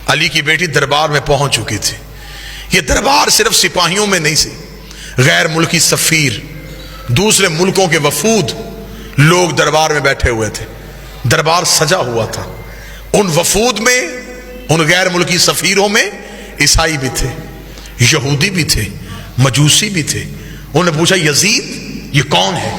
علی کی بیٹی دربار میں پہنچ چکی تھی. یہ دربار صرف سپاہیوں میں نہیں سی، غیر ملکی سفیر، دوسرے ملکوں کے وفود لوگ دربار میں بیٹھے ہوئے تھے. دربار سجا ہوا تھا. ان وفود میں، ان غیر ملکی سفیروں میں عیسائی بھی تھے، یہودی بھی تھے، مجوسی بھی تھے. انہوں نے پوچھا یزید یہ کون ہے؟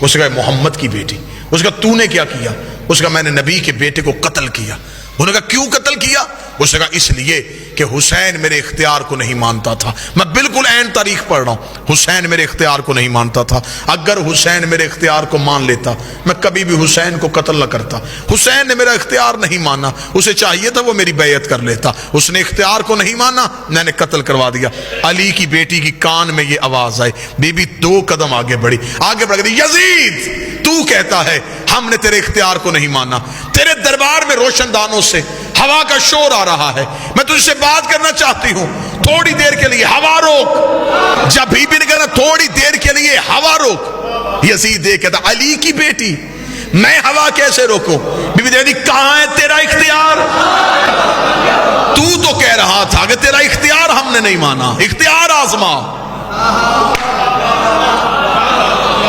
اس نے کہا محمد کی بیٹی. اس نے کہا تو نے کیا کیا؟ اس نے کہا میں نے نبی کے بیٹے کو قتل کیا. انہوں نے کہا کیوں قتل کیا؟ اس نے کہا اس لیے کہ حسین میرے اختیار کو نہیں مانتا تھا. میں بالکل عین تاریخ پڑھ رہا ہوں. حسین میرے اختیار کو نہیں مانتا تھا. اگر حسین میرے اختیار کو مان لیتا میں کبھی بھی حسین کو قتل نہ کرتا. حسین نے میرا اختیار نہیں مانا، اسے چاہیے تھا وہ میری بیعت کر لیتا. اس نے اختیار کو نہیں مانا، میں نے قتل کروا دیا. علی کی بیٹی کی کان میں یہ آواز آئی. بی بی 2 قدم آگے بڑھی، آگے بڑھ گئی. یزید تو کہتا ہے ہم نے تیرے اختیار کو نہیں مانا، تیرے دربار میں روشن دانوں سے ہوا کا شور آ رہا ہے، میں تجھ سے بات کرنا چاہتی ہوں، تھوڑی دیر کے لیے ہوا روک. جب بی بی نے کہا تھوڑی دیر کے لیے ہوا روک، یزید یہ کہتا علی کی بیٹی میں ہوا کیسے روکوں؟ بی بی نے کہاں ہے تیرا اختیار؟ تو کہہ رہا تھا کہ تیرا اختیار ہم نے نہیں مانا، اختیار آزما.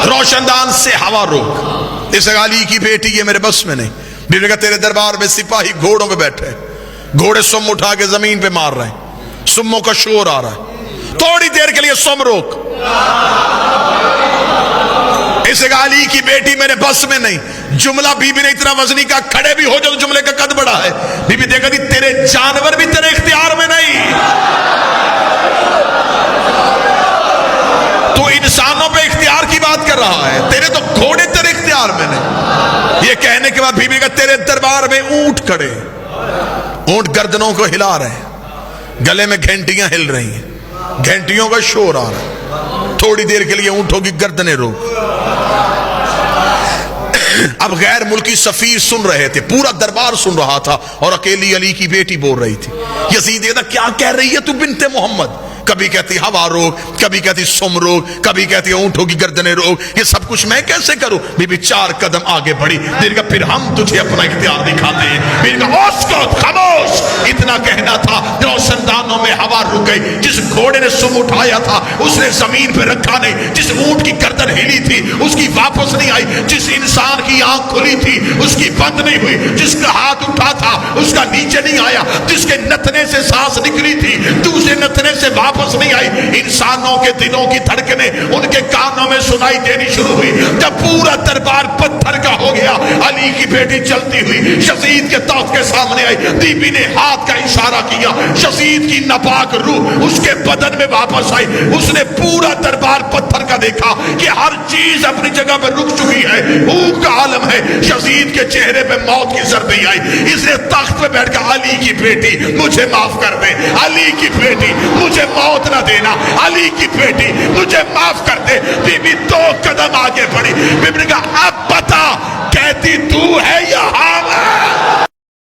روشن دان سے ہوا روک. اس علی کی بیٹی یہ میرے بس میں نہیں. بی بی نے کہا تیرے دربار میں سپاہی گھوڑوں پہ بیٹھے، گھوڑے سم اٹھا کے زمین پہ مار رہے ہیں، سموں کا شور آ رہا ہے، تھوڑی دیر کے لیے سم روک. اس علی کی بیٹی میرے بس میں نہیں. جملہ بی بی نے اتنا وزنی کا کھڑے بھی ہو جو جملے کا قد بڑا ہے. بی بی دیکھا دی تیرے جانور بھی تیرے اختیار میں نہیں، تو انسانوں پہ اختیار کی بات کر رہا ہے، تیرے تو گھوڑے تیرے اختیار میں نہیں. یہ کہنے کے بعد بی بی کا تیرے دربار میں اونٹ کھڑے، اونٹ گردنوں کو ہلا رہے ہیں، گلے میں گھنٹیاں ہل رہی ہیں، گھنٹیوں کا شور آ رہا ہے. تھوڑی دیر کے لیے اونٹوں کی گردنیں روک. اب غیر ملکی سفیر سن رہے تھے، پورا دربار سن رہا تھا، اور اکیلی علی کی بیٹی بول رہی تھی. یزید کہتا کیا کہہ رہی ہے تو بنت محمد؟ کبھی کہتی ہوا روک، کبھی کہتی سم روک، کبھی کہتی اونٹوں کی گردنیں روک. یہ سب کچھ میں کیسے کروں؟ بی بی 4 قدم آگے بڑھی. دیر کا پھر ہم تجھے اپنا اختیار دکھاتے ہیں. بی کا اسکت خاموش. اتنا کہنا تھا روشن دانوں میں ہوا رک گئی. جس گھوڑے نے سم اٹھایا تھا اس نے زمین پہ رکھا نہیں، جس اونٹ کی گردن ہلی تھی اس کی واپس نہیں آئی، جس انسان کی آنکھ کھلی تھی اس کی بند نہیں ہوئی، جس کا ہاتھ اٹھا تھا اس کا نیچے نہیں آیا، جس کے نتنے سے سانس نکلی تھی دوسرے نتنے سے واپس نہیں آئی. انسانوں کے دلوں کی دھڑکنیں ان کے کانوں میں سنائی دینی شروع ہوئی. جب پورا دربار پتھر کا ہو گیا، علی کی بیٹی چلتی ہوئی یزید کے تخت کے سامنے آئی. بی بی نے ہاتھ کا اشارہ کیا، یزید کی ناپاک روح اس کے بدن میں واپس آئی. اس نے پورا دربار پتھر کا دیکھا کہ ہر چیز اپنی جگہ پہ رک چکی ہے، بھوک کا عالم ہے. یزید کے چہرے پہ موت کی زردی آئی. اس نے تخت پہ بیٹھ کر علی کی بیٹی مجھے معاف کر دے، علی کی بیٹی مجھے موت نہ دینا، علی کی بیٹی مجھے معاف کر دے. بی بی 2 قدم آگے بڑھی. بی بی نے کہا اب بتا کہتی تو ہے یا ہم ہے؟